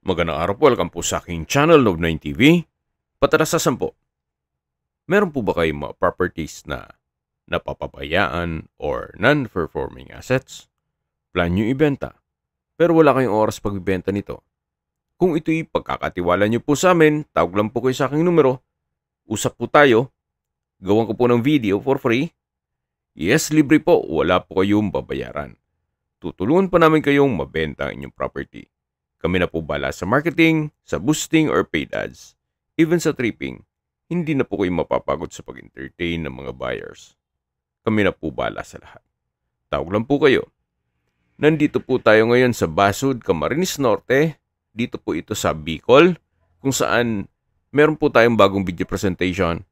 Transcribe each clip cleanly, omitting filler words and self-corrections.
Magandang araw po, welcome po sa aking channel, Love9TV. Patarasasan po, meron po ba kayong mga properties na napapabayaan or non-performing assets? Plan nyo ibenta, pero wala kayong oras pagbibenta nito. Kung ito'y pagkakatiwala nyo po sa amin, tawag lang po kayo sa aking numero. Usap po tayo, gawan ko po ng video for free. Yes, libre po, wala po kayong babayaran. Tutulungan pa namin kayong mabenta ang inyong property. Kami na po bala sa marketing, sa boosting or paid ads, even sa tripping. Hindi na po kayo mapapagod sa pag-entertain ng mga buyers. Kami na po bala sa lahat. Tawag lang po kayo. Nandito po tayo ngayon sa Basud, Camarines Norte. Dito po ito sa Bicol, kung saan meron po tayong bagong video presentation.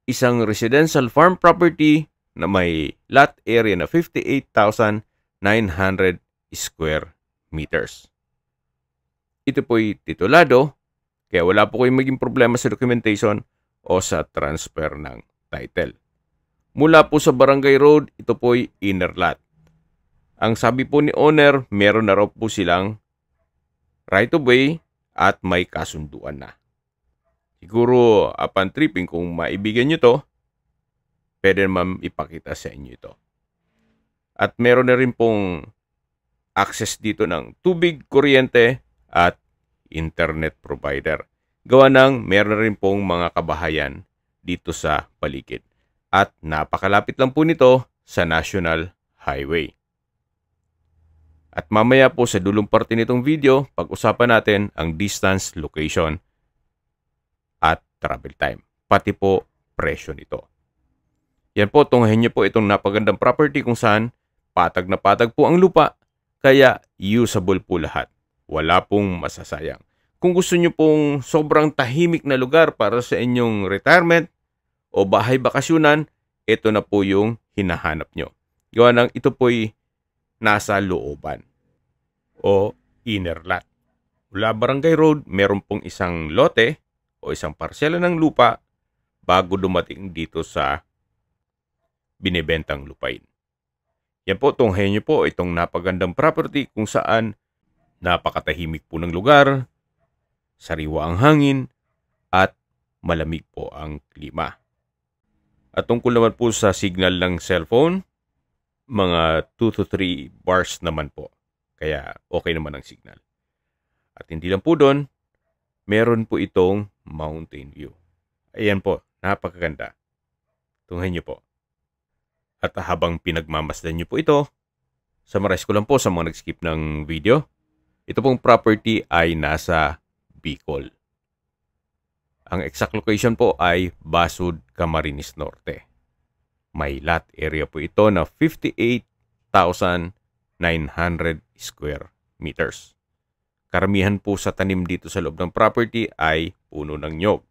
Isang residential farm property na may lot area na 58,900 square meters. Ito po'y titulado, kaya wala po kayong maging problema sa documentation o sa transfer ng title. Mula po sa Barangay Road, ito po'y inner lot. Ang sabi po ni owner, meron na raw po silang right of way at may kasunduan na. Siguro, upon tripping, kung maibigan nyo to, pwede naman ipakita sa inyo ito. At meron na rin pong access dito ng tubig, kuryente, at internet provider. Gawa ng meron rin pong mga kabahayan dito sa paligid. At napakalapit lang po nito sa National Highway. At mamaya po sa dulong parte nitong video, pag-usapan natin ang distance, location, at travel time. Pati po presyo nito. Yan po, tunghahin nyo po itong napagandang property kung saan patag na patag po ang lupa, kaya usable po lahat. Wala pong masasayang. Kung gusto nyo pong sobrang tahimik na lugar para sa inyong retirement o bahay bakasyunan, ito na po yung hinahanap nyo. Gawa ng ito po'y nasa looban o inner lot. Mula Barangay Road, meron pong isang lote o isang parsela ng lupa bago dumating dito sa binibentang lupain. Yan po, tunghayin nyo po itong napagandang property kung saan napakatahimik po ng lugar, sariwa ang hangin, at malamig po ang klima. At tungkol naman po sa signal ng cellphone, mga 2 to 3 bars naman po. Kaya okay naman ang signal. At hindi lang po doon, meron po itong mountain view. Ayan po, napakaganda. Tunghayin nyo po. At habang pinagmamasdan nyo po ito, summarize ko lang po sa mga nag-skip ng video. Ito pong property ay nasa Bicol. Ang exact location po ay Basud, Camarines Norte. May lot area po ito na 58,900 square meters. Karamihan po sa tanim dito sa loob ng property ay puno ng nyog.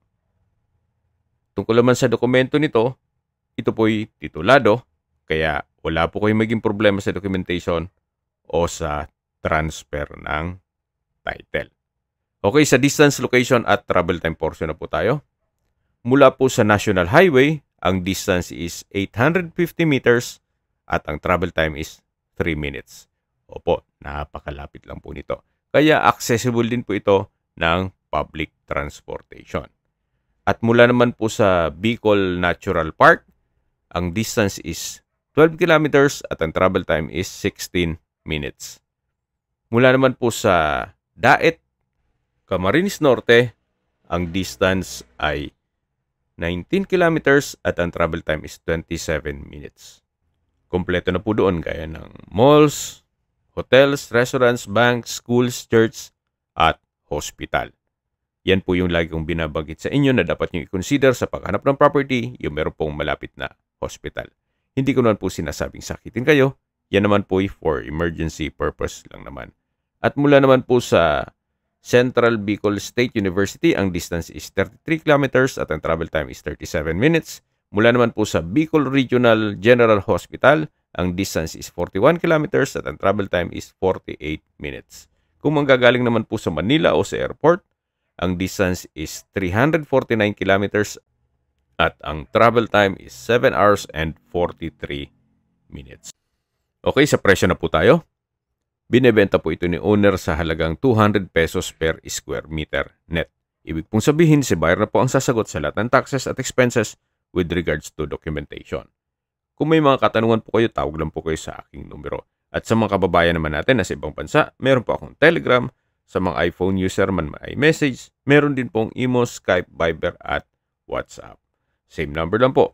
Tungkol naman sa dokumento nito, ito po'y titulado, kaya wala po kayong maging problema sa documentation o sa transfer ng title. Okay, sa distance, location at travel time portion na po tayo. Mula po sa National Highway, ang distance is 850 meters at ang travel time is 3 minutes. Opo, napakalapit lang po nito. Kaya accessible din po ito ng public transportation. At mula naman po sa Bicol Natural Park, ang distance is 12 kilometers at ang travel time is 16 minutes. Mula naman po sa Daet, Camarines Norte, ang distance ay 19 kilometers at ang travel time is 27 minutes. Kompleto na po doon gaya ng malls, hotels, restaurants, banks, schools, church, at hospital. Yan po yung lagi kong binabagit sa inyo na dapat nyo i-consider sa paghanap ng property, yung meron pong malapit na hospital. Hindi ko naman po sinasabing sakitin kayo. Yan naman po for emergency purpose lang naman. At mula naman po sa Central Bicol State University, ang distance is 33 kilometers at ang travel time is 37 minutes. Mula naman po sa Bicol Regional General Hospital, ang distance is 41 kilometers at ang travel time is 48 minutes. Kung manggagaling naman po sa Manila o sa airport, ang distance is 349 kilometers at ang travel time is 7 hours and 43 minutes. Okay, sa presyo na po tayo. Binebenta po ito ni owner sa halagang 200 pesos per square meter net. Ibig pong sabihin, si buyer na po ang sasagot sa lahat ng taxes at expenses with regards to documentation. Kung may mga katanungan po kayo, tawag lang po kayo sa aking numero. At sa mga kababayan naman natin na sa ibang bansa, meron po akong Telegram. Sa mga iPhone user man may message, meron din pong Imo, Skype, Viber at WhatsApp. Same number lang po,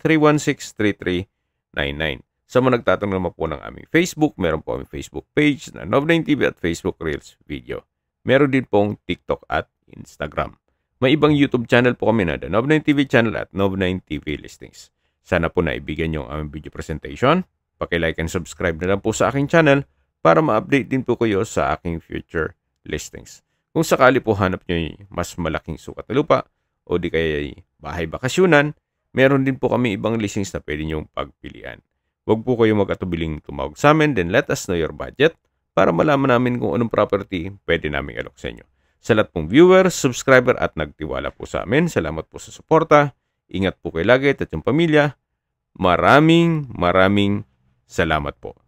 0917-316-3399. Sa mga nagtatanong naman po ng aming Facebook, meron po aming Facebook page na Nov9TV at Facebook Reels video. Meron din pong TikTok at Instagram. May ibang YouTube channel po kami na The Nov9TV channel at Nov9TV Listings. Sana po naibigyan nyo ang aming video presentation. Paki-like and subscribe na lang po sa aking channel para ma-update din po kayo sa aking future listings. Kung sakali po hanap nyo mas malaking sukat na lupa o di kaya bahay bakasyunan, meron din po kami ibang listings na pwede nyong pagpilian. Huwag po kayo mag-atubiling tumawag sa amin, then let us know your budget para malaman namin kung anong property pwede naming alok sa inyo. Sa lahat pong viewers, subscriber at nagtiwala po sa amin, salamat po sa suporta. Ingat po kayo lagi at yung pamilya. Maraming salamat po.